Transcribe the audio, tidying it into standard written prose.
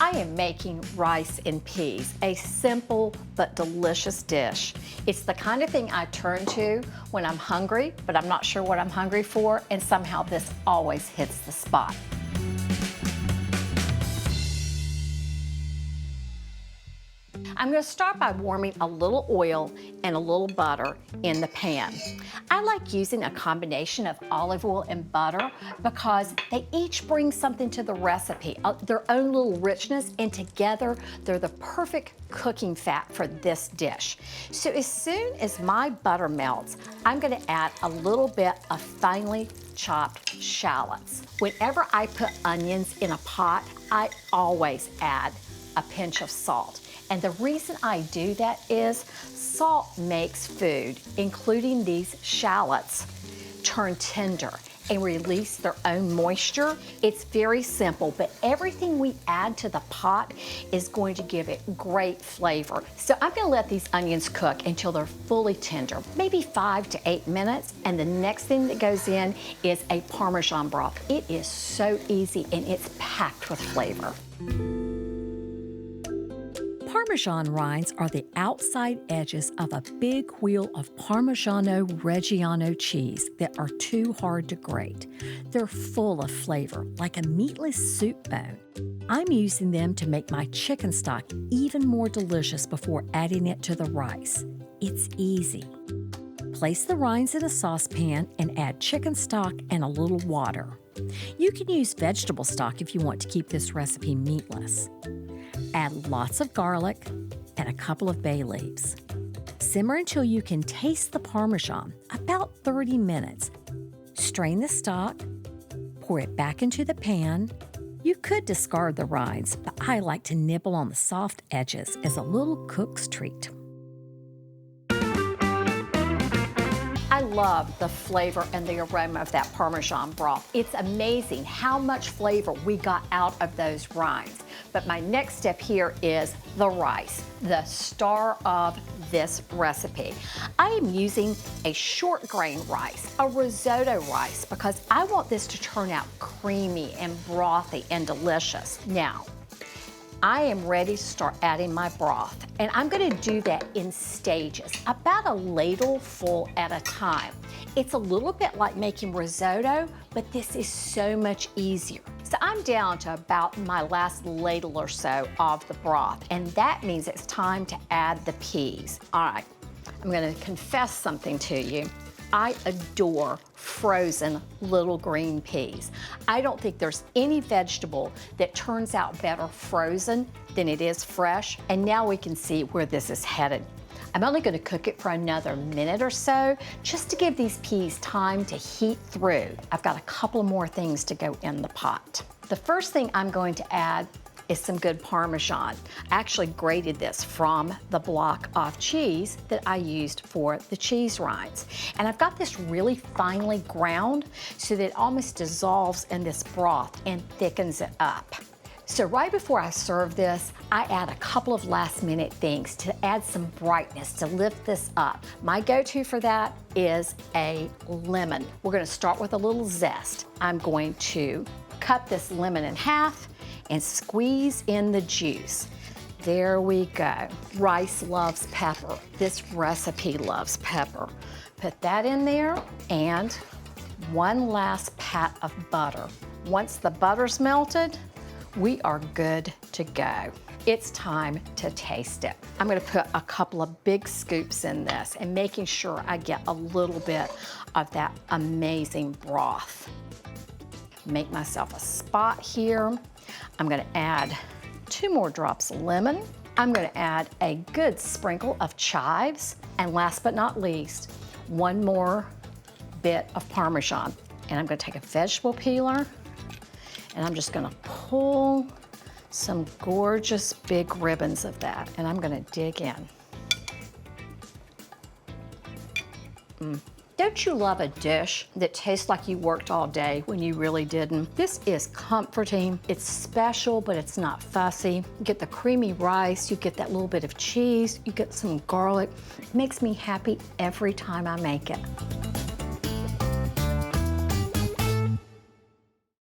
I am making rice and peas, a simple but delicious dish. It's the kind of thing I turn to when I'm hungry, but I'm not sure what I'm hungry for, and somehow this always hits the spot. I'm going to start by warming a little oil and a little butter in the pan. I like using a combination of olive oil and butter because they each bring something to the recipe, their own little richness, and together they're the perfect cooking fat for this dish. So as soon as my butter melts, I'm going to add a little bit of finely chopped shallots. Whenever I put onions in a pot, I always add a pinch of salt. And the reason I do that is salt makes food, including these shallots, turn tender and release their own moisture. It's very simple, but everything we add to the pot is going to give it great flavor. So I'm gonna let these onions cook until they're fully tender, maybe 5 to 8 minutes. And the next thing that goes in is a Parmesan broth. It is so easy and it's packed with flavor. Parmesan rinds are the outside edges of a big wheel of Parmigiano Reggiano cheese that are too hard to grate. They're full of flavor, like a meatless soup bone. I'm using them to make my chicken stock even more delicious before adding it to the rice. It's easy. Place the rinds in a saucepan and add chicken stock and a little water. You can use vegetable stock if you want to keep this recipe meatless. Add lots of garlic and a couple of bay leaves. Simmer until you can taste the Parmesan, about 30 minutes. Strain the stock, pour it back into the pan. You could discard the rinds, but I like to nibble on the soft edges as a little cook's treat. I love the flavor and the aroma of that Parmesan broth. It's amazing how much flavor we got out of those rinds. But my next step here is the rice, the star of this recipe. I am using a short grain rice, a risotto rice, because I want this to turn out creamy and brothy and delicious. Now, I am ready to start adding my broth, and I'm gonna do that in stages, about a ladle full at a time. It's a little bit like making risotto, but this is so much easier. So I'm down to about my last ladle or so of the broth, and that means it's time to add the peas. All right, I'm gonna confess something to you. I adore frozen little green peas. I don't think there's any vegetable that turns out better frozen than it is fresh. And now we can see where this is headed. I'm only gonna cook it for another minute or so, just to give these peas time to heat through. I've got a couple more things to go in the pot. The first thing I'm going to add is some good Parmesan. I actually grated this from the block of cheese that I used for the cheese rinds. And I've got this really finely ground so that it almost dissolves in this broth and thickens it up. So right before I serve this, I add a couple of last minute things to add some brightness, to lift this up. My go-to for that is a lemon. We're gonna start with a little zest. I'm going to cut this lemon in half and squeeze in the juice. There we go. Rice loves pepper. This recipe loves pepper. Put that in there, and one last pat of butter. Once the butter's melted, we are good to go. It's time to taste it. I'm gonna put a couple of big scoops in this and making sure I get a little bit of that amazing broth. Make myself a spot here. I'm gonna add 2 more drops of lemon. I'm gonna add a good sprinkle of chives. And last but not least, 1 more bit of Parmesan. And I'm gonna take a vegetable peeler and I'm just gonna pull some gorgeous big ribbons of that. And I'm gonna dig in. Don't you love a dish that tastes like you worked all day when you really didn't? This is comforting, it's special, but it's not fussy. You get the creamy rice, you get that little bit of cheese, you get some garlic. It makes me happy every time I make it.